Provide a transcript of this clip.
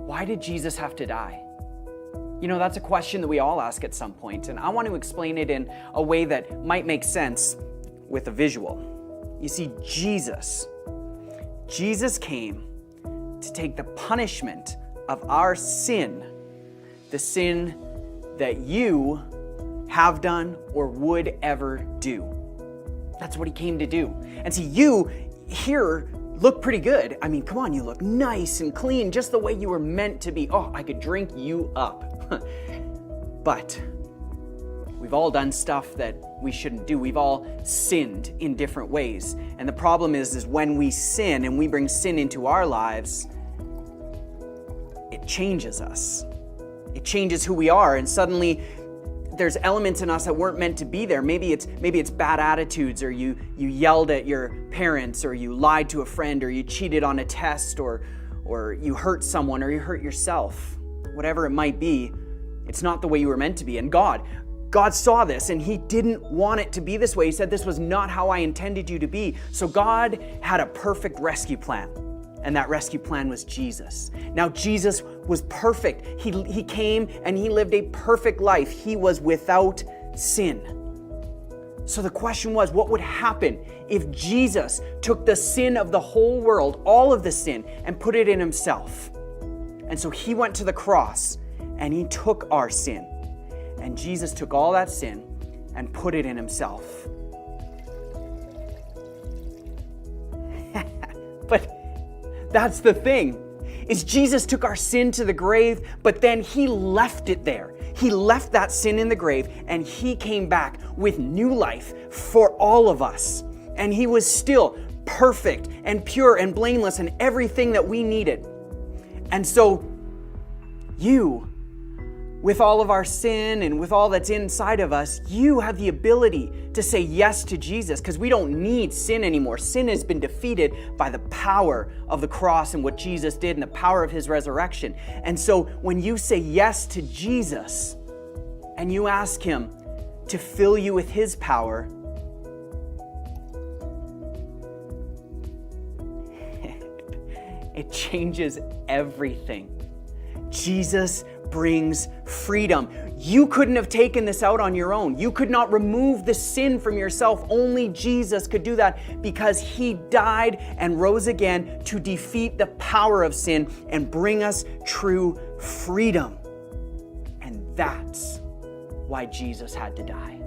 Why did Jesus have to die? You know, that's a question that we all ask at some point, and I want to explain it in a way that might make sense with a visual. You see, Jesus came to take the punishment of our sin, the sin that you have done or would ever do. That's what he came to do. And see, you here look pretty good. I mean, come on, you look nice and clean, just the way you were meant to be. Oh, I could drink you up. But we've all done stuff that we shouldn't do. We've all sinned in different ways. And the problem is when we sin and we bring sin into our lives, it changes us. It changes who we are, and suddenly there's elements in us that weren't meant to be there. Maybe it's bad attitudes, or you yelled at your parents, or you lied to a friend, or you cheated on a test, or you hurt someone, or you hurt yourself. Whatever it might be, it's not the way you were meant to be. And God saw this, and he didn't want it to be this way. He said, this was not how I intended you to be. So God had a perfect rescue plan. And that rescue plan was Jesus. Now, Jesus was perfect. He came and he lived a perfect life. He was without sin. So the question was, what would happen if Jesus took the sin of the whole world, all of the sin, and put it in himself? And so he went to the cross and he took our sin. And Jesus took all that sin and put it in himself. But that's the thing, is Jesus took our sin to the grave, but then he left it there. He left that sin in the grave, and he came back with new life for all of us. And he was still perfect and pure and blameless and everything that we needed. And so you, with all of our sin and with all that's inside of us, you have the ability to say yes to Jesus, because we don't need sin anymore. Sin has been defeated by the power of the cross and what Jesus did and the power of his resurrection. And so when you say yes to Jesus and you ask him to fill you with his power, it changes everything. Jesus brings freedom. You couldn't have taken this out on your own. You could not remove the sin from yourself. Only Jesus could do that, because he died and rose again to defeat the power of sin and bring us true freedom. And that's why Jesus had to die.